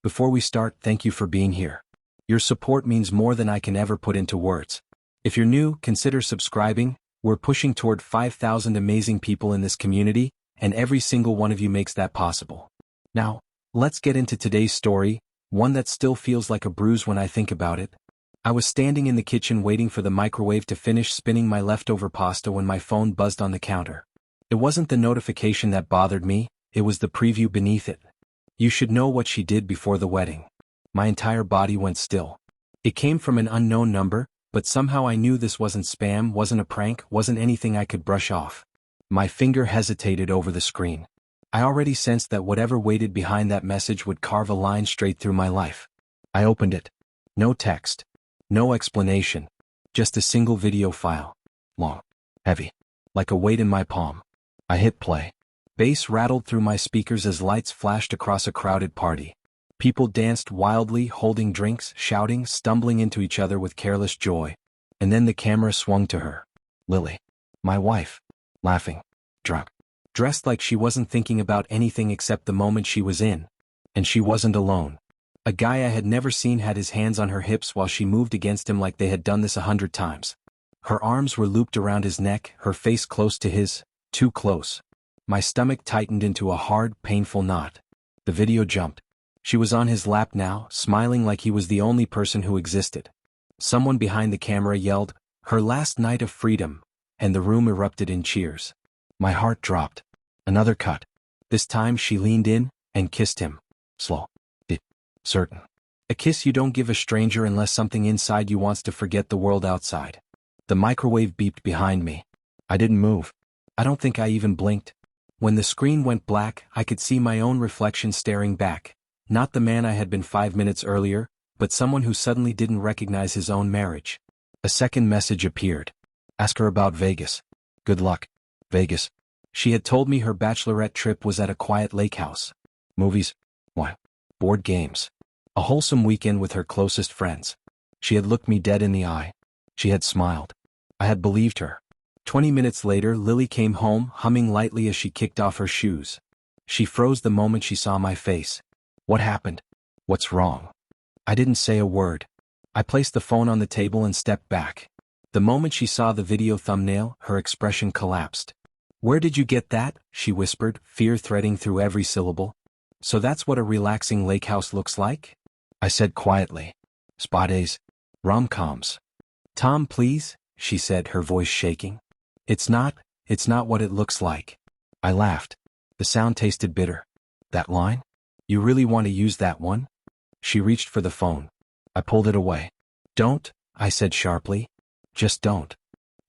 Before we start, thank you for being here. Your support means more than I can ever put into words. If you're new, consider subscribing. We're pushing toward 5,000 amazing people in this community, and every single one of you makes that possible. Now, let's get into today's story, one that still feels like a bruise when I think about it. I was standing in the kitchen waiting for the microwave to finish spinning my leftover pasta when my phone buzzed on the counter. It wasn't the notification that bothered me, it was the preview beneath it. You should know what she did before the wedding. My entire body went still. It came from an unknown number, but somehow I knew this wasn't spam, wasn't a prank, wasn't anything I could brush off. My finger hesitated over the screen. I already sensed that whatever waited behind that message would carve a line straight through my life. I opened it. No text. No explanation. Just a single video file. Long. Heavy. Like a weight in my palm. I hit play. Bass rattled through my speakers as lights flashed across a crowded party. People danced wildly, holding drinks, shouting, stumbling into each other with careless joy. And then the camera swung to her. Lily. My wife. Laughing. Drunk. Dressed like she wasn't thinking about anything except the moment she was in. And she wasn't alone. A guy I had never seen had his hands on her hips while she moved against him like they had done this 100 times. Her arms were looped around his neck, her face close to his, too close. My stomach tightened into a hard, painful knot. The video jumped. She was on his lap now, smiling like he was the only person who existed. Someone behind the camera yelled, "Her last night of freedom," and the room erupted in cheers. My heart dropped. Another cut. This time she leaned in and kissed him. Slow. Certain. A kiss you don't give a stranger unless something inside you wants to forget the world outside. The microwave beeped behind me. I didn't move. I don't think I even blinked. When the screen went black, I could see my own reflection staring back. Not the man I had been 5 minutes earlier, but someone who suddenly didn't recognize his own marriage. A second message appeared. Ask her about Vegas. Good luck. Vegas. She had told me her bachelorette trip was at a quiet lake house. Movies. What? Board games. A wholesome weekend with her closest friends. She had looked me dead in the eye. She had smiled. I had believed her. 20 minutes later, Lily came home, humming lightly as she kicked off her shoes. She froze the moment she saw my face. What happened? What's wrong? I didn't say a word. I placed the phone on the table and stepped back. The moment she saw the video thumbnail, her expression collapsed. Where did you get that? She whispered, fear threading through every syllable. So that's what a relaxing lake house looks like? I said quietly. Spa days. Rom-coms. Tom, please, she said, her voice shaking. It's not what it looks like. I laughed. The sound tasted bitter. That line? You really want to use that one? She reached for the phone. I pulled it away. Don't, I said sharply. Just don't.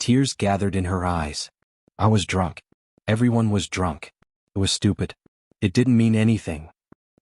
Tears gathered in her eyes. I was drunk. Everyone was drunk. It was stupid. It didn't mean anything.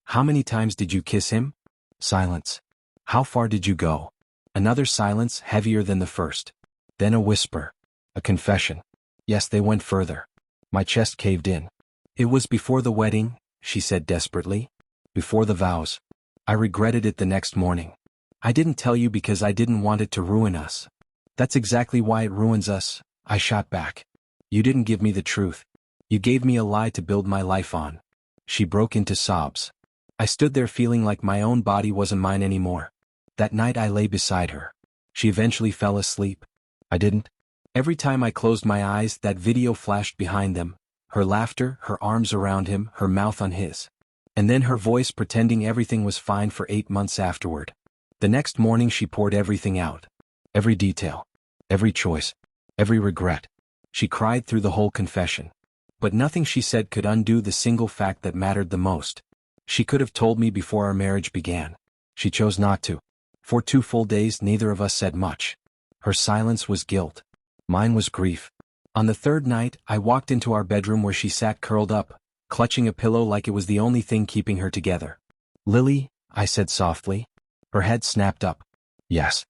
How many times did you kiss him? Silence. How far did you go? Another silence, heavier than the first. Then a whisper. A confession. Yes, they went further. My chest caved in. It was before the wedding, she said desperately. Before the vows. I regretted it the next morning. I didn't tell you because I didn't want it to ruin us. That's exactly why it ruins us, I shot back. You didn't give me the truth. You gave me a lie to build my life on. She broke into sobs. I stood there feeling like my own body wasn't mine anymore. That night I lay beside her. She eventually fell asleep. I didn't. Every time I closed my eyes, that video flashed behind them. Her laughter, her arms around him, her mouth on his. And then her voice pretending everything was fine for 8 months afterward. The next morning she poured everything out. Every detail. Every choice. Every regret. She cried through the whole confession. But nothing she said could undo the single fact that mattered the most. She could have told me before our marriage began. She chose not to. For 2 full days neither of us said much. Her silence was guilt. Mine was grief. On the 3rd night, I walked into our bedroom where she sat curled up, clutching a pillow like it was the only thing keeping her together. Lily, I said softly. Her head snapped up. Yes.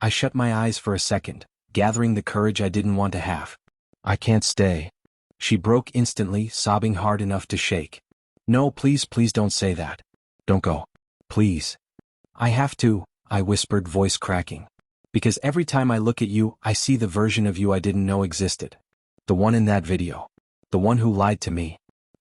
I shut my eyes for a second, gathering the courage I didn't want to have. I can't stay. She broke instantly, sobbing hard enough to shake. No, please don't say that. Don't go. Please. I have to, I whispered, voice cracking. Because every time I look at you, I see the version of you I didn't know existed. The one in that video. The one who lied to me.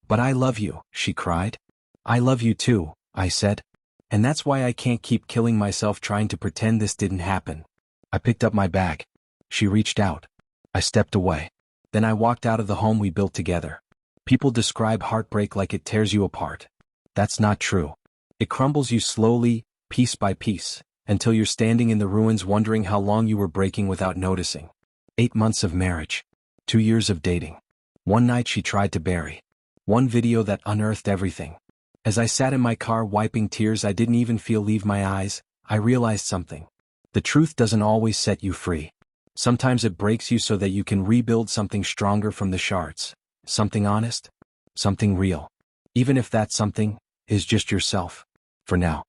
But I love you, she cried. I love you too, I said. And that's why I can't keep killing myself trying to pretend this didn't happen. I picked up my bag. She reached out. I stepped away. Then I walked out of the home we built together. People describe heartbreak like it tears you apart. That's not true. It crumbles you slowly, piece by piece, until you're standing in the ruins wondering how long you were breaking without noticing. 8 months of marriage. 2 years of dating. One night she tried to bury. One video that unearthed everything. As I sat in my car wiping tears I didn't even feel leave my eyes, I realized something. The truth doesn't always set you free. Sometimes it breaks you so that you can rebuild something stronger from the shards. Something honest. Something real. Even if that something is just yourself. For now.